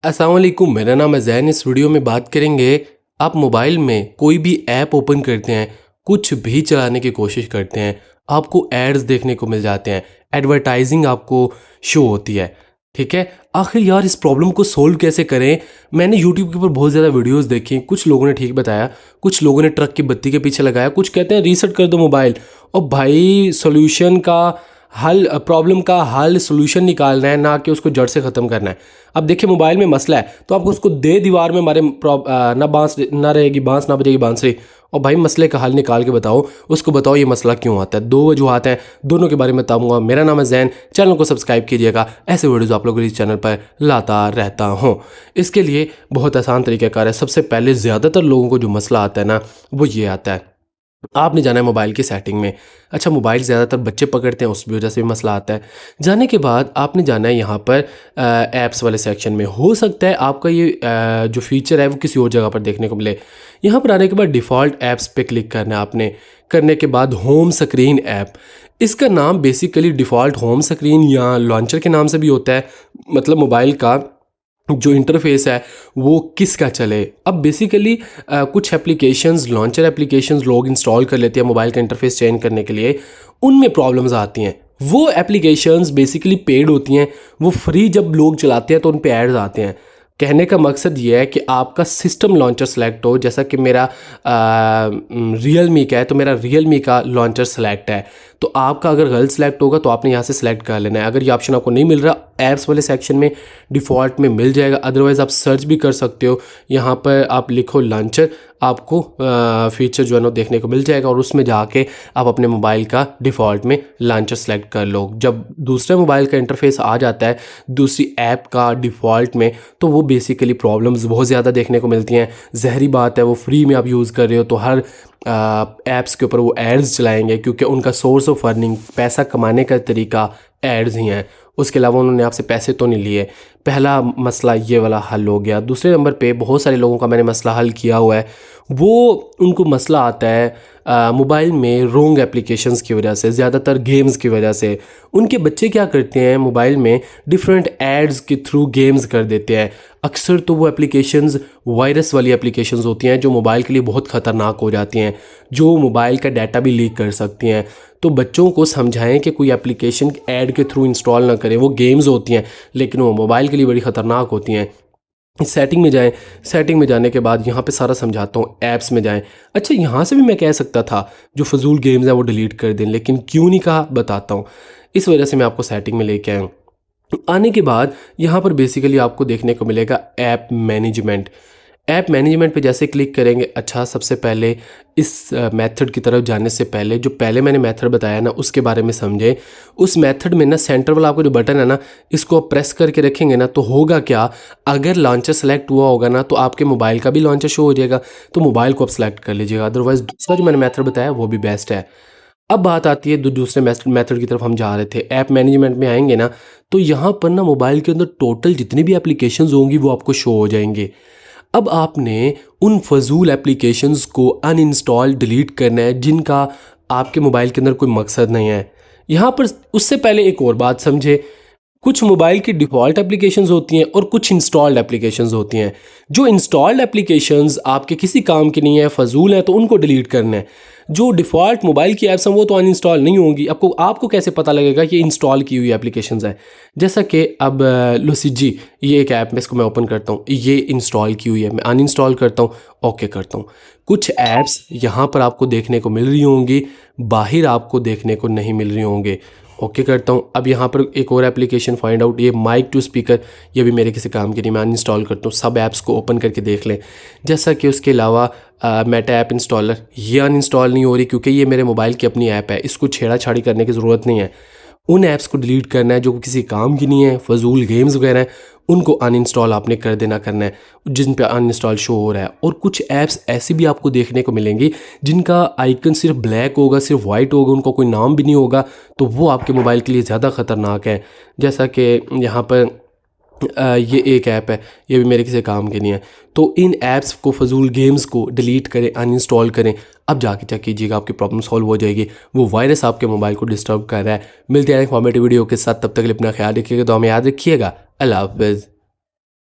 अस्सलाम वालेकुम, मेरा नाम है ज़ैन। इस वीडियो में बात करेंगे, आप मोबाइल में कोई भी ऐप ओपन करते हैं, कुछ भी चलाने की कोशिश करते हैं, आपको एड्स देखने को मिल जाते हैं, एडवर्टाइजिंग आपको शो होती है। ठीक है, आखिर यार इस प्रॉब्लम को सोल्व कैसे करें? मैंने यूट्यूब के ऊपर बहुत ज़्यादा वीडियोस देखी, कुछ लोगों ने ठीक बताया, कुछ लोगों ने ट्रक की बत्ती के पीछे लगाया, कुछ कहते हैं रीसेट कर दो मोबाइल। और भाई सोल्यूशन का हल, प्रॉब्लम का हल सोल्यूशन निकालना है, ना कि उसको जड़ से ख़त्म करना है। अब देखिए मोबाइल में मसला है तो आपको उसको दे दीवार में मारे ना बांस ना रहेगी बांस, ना बजेगी बांसुरी। और भाई मसले का हल निकाल के बताओ, उसको बताओ ये मसला क्यों आता है। दो वजूहात हैं, दोनों के बारे में बताऊंगा। मेरा नाम है जैन, चैनल को सब्सक्राइब कीजिएगा, ऐसे वीडियोज़ आप लोगों को इस चैनल पर लाता रहता हूँ। इसके लिए बहुत आसान तरीक़ाकार है। सबसे पहले ज़्यादातर लोगों को जो मसला आता है ना, वो ये आता है, आपने जाना है मोबाइल की सेटिंग में। अच्छा, मोबाइल ज़्यादातर बच्चे पकड़ते हैं, उस वजह से भी मसला आता है। जाने के बाद आपने जाना है यहाँ पर ऐप्स वाले सेक्शन में। हो सकता है आपका ये जो फीचर है वो किसी और जगह पर देखने को मिले। यहाँ पर आने के बाद डिफ़ॉल्ट ऐप्स पे क्लिक करना है आपने। करने के बाद होम स्क्रीन ऐप, इसका नाम बेसिकली डिफ़ॉल्ट होम स्क्रीन या लॉन्चर के नाम से भी होता है। मतलब मोबाइल का जो इंटरफेस है वो किसका चले। अब बेसिकली कुछ एप्लीकेशंस, लॉन्चर एप्लीकेशंस लोग इंस्टॉल कर लेते हैं मोबाइल का इंटरफेस चेंज करने के लिए, उनमें प्रॉब्लम्स आती हैं। वो एप्लीकेशंस बेसिकली पेड होती हैं, वो फ्री जब लोग चलाते हैं तो उन पे एड्स आते हैं। कहने का मकसद ये है कि आपका सिस्टम लॉन्चर सेलेक्ट हो। जैसा कि मेरा रियलमी का है तो मेरा रियलमी का लॉन्चर सेलेक्ट है, तो आपका अगर गलत सेलेक्ट होगा तो आपने यहाँ से सेलेक्ट कर लेना है। अगर ये ऑप्शन आपको नहीं मिल रहा, ऐप्स वाले सेक्शन में डिफ़ॉल्ट में मिल जाएगा, अदरवाइज़ आप सर्च भी कर सकते हो। यहाँ पर आप लिखो लॉन्चर, आपको फीचर जो है ना देखने को मिल जाएगा, और उसमें जाके आप अपने मोबाइल का डिफ़ॉल्ट में लॉन्चर सेलेक्ट कर लो। जब दूसरे मोबाइल का इंटरफेस आ जाता है दूसरी ऐप का डिफ़ॉल्ट में, तो वो बेसिकली प्रॉब्लम्स बहुत ज़्यादा देखने को मिलती हैं। ज़हरी बात है, वो फ्री में आप यूज़ कर रहे हो तो हर ऐप्स के ऊपर वो एड्स चलाएंगे, क्योंकि उनका सोर्स ऑफ अर्निंग, पैसा कमाने का तरीका एड्स ही हैं। उसके अलावा उन्होंने आपसे पैसे तो नहीं लिए। पहला मसला ये वाला हल हो गया। दूसरे नंबर पे बहुत सारे लोगों का मैंने मसला हल किया हुआ है, वो उनको मसला आता है मोबाइल में रोंग एप्लीकेशंस की वजह से, ज़्यादातर गेम्स की वजह से। उनके बच्चे क्या करते हैं, मोबाइल में डिफरेंट एड्स के थ्रू गेम्स कर देते हैं। अक्सर तो वो एप्लीकेशंस वायरस वाली एप्लीकेशंस होती हैं जो मोबाइल के लिए बहुत ख़तरनाक हो जाती हैं, जो मोबाइल का डाटा भी लीक कर सकती हैं। तो बच्चों को समझाएं कि कोई एप्लीकेशन ऐड के थ्रू इंस्टॉल ना करें। वो गेम्स होती हैं लेकिन वो मोबाइल के लिए बड़ी ख़तरनाक होती हैं। सेटिंग में जाएं, सेटिंग में जाने के बाद यहाँ पे सारा समझाता हूँ। ऐप्स में जाएं। अच्छा, यहाँ से भी मैं कह सकता था जो फजूल गेम्स हैं वो डिलीट कर दें, लेकिन क्यों नहीं कहा बताता हूँ। इस वजह से मैं आपको सेटिंग में लेके आया हूँ। आने के बाद यहाँ पर बेसिकली आपको देखने को मिलेगा ऐप मैनेजमेंट। ऐप मैनेजमेंट पे जैसे क्लिक करेंगे, अच्छा सबसे पहले इस मेथड की तरफ जाने से पहले जो पहले मैंने मेथड बताया ना उसके बारे में समझें। उस मेथड में ना सेंटर वाला आपको जो बटन है ना, इसको आप प्रेस करके रखेंगे ना तो होगा क्या, अगर लॉन्चर सेलेक्ट हुआ होगा ना तो आपके मोबाइल का भी लॉन्चर शो हो जाएगा, तो मोबाइल को आप सेलेक्ट कर लीजिएगा। अदरवाइज़ दूसरा जो मैंने मेथड बताया वो भी बेस्ट है। अब बात आती है दूसरे मेथड की तरफ हम जा रहे थे। ऐप मैनेजमेंट में आएंगे ना तो यहाँ पर ना मोबाइल के अंदर टोटल जितनी भी एप्लीकेशंस होंगी वो आपको शो हो जाएंगे। अब आपने उन फजूल एप्लीकेशंस को अनइंस्टॉल डिलीट करना है जिनका आपके मोबाइल के अंदर कोई मकसद नहीं है। यहाँ पर उससे पहले एक और बात समझे, कुछ मोबाइल की डिफ़ॉल्ट एप्लीकेशंस होती हैं और कुछ इंस्टॉल्ड एप्लीकेशंस होती हैं। जो इंस्टॉल्ड एप्लीकेशंस आपके किसी काम की नहीं है, फजूल है, तो उनको डिलीट करना है। जो डिफ़ॉल्ट मोबाइल की ऐप्स हैं वो तो अनइंस्टॉल नहीं होंगी। आपको कैसे पता लगेगा कि इंस्टॉल की हुई एप्लीकेशंस है? जैसा कि अब लुसिजी, ये एक ऐप में, इसको मैं ओपन करता हूँ, ये इंस्टॉल की हुई है, मैं अनइंस्टॉल करता हूँ, ओके करता हूँ। कुछ ऐप्स यहाँ पर आपको देखने को मिल रही होंगी, बाहर आपको देखने को नहीं मिल रही होंगे, ओके करता हूँ। अब यहाँ पर एक और एप्लीकेशन फाइंड आउट, ये माइक टू स्पीकर, ये भी मेरे किसी काम की नहीं, मैं अनइंस्टॉल करता हूँ। सब ऐप्स को ओपन करके देख लें। जैसा कि उसके अलावा मेटा ऐप इंस्टॉलर, ये अनइंस्टॉल नहीं हो रही क्योंकि ये मेरे मोबाइल की अपनी ऐप है, इसको छेड़ा छाड़ी करने की ज़रूरत नहीं है। उन ऐप्स को डिलीट करना है जो किसी काम की नहीं है, फजूल गेम्स वगैरह हैं, उनको अनइंस्टॉल आपने कर देना करना है जिन पे अनइंस्टॉल शो हो रहा है। और कुछ ऐप्स ऐसी भी आपको देखने को मिलेंगी जिनका आइकन सिर्फ ब्लैक होगा, सिर्फ वाइट होगा, उनका कोई नाम भी नहीं होगा, तो वो आपके मोबाइल के लिए ज़्यादा ख़तरनाक है। जैसा कि यहाँ पर ये एक ऐप है, ये भी मेरे किसी काम के नहीं है। तो इन ऐप्स को, फजूल गेम्स को डिलीट करें, अनइंस्टॉल करें। अब जाके चेक कीजिएगा, आपकी प्रॉब्लम सॉल्व हो जाएगी। वो वायरस आपके मोबाइल को डिस्टर्ब कर रहा है। मिलते हैं इन्फॉर्मेटिव वीडियो के साथ, तब तक के लिए अपना ख्याल रखिएगा, तो हमें याद रखिएगा। अल्लाह हाफ़िज़।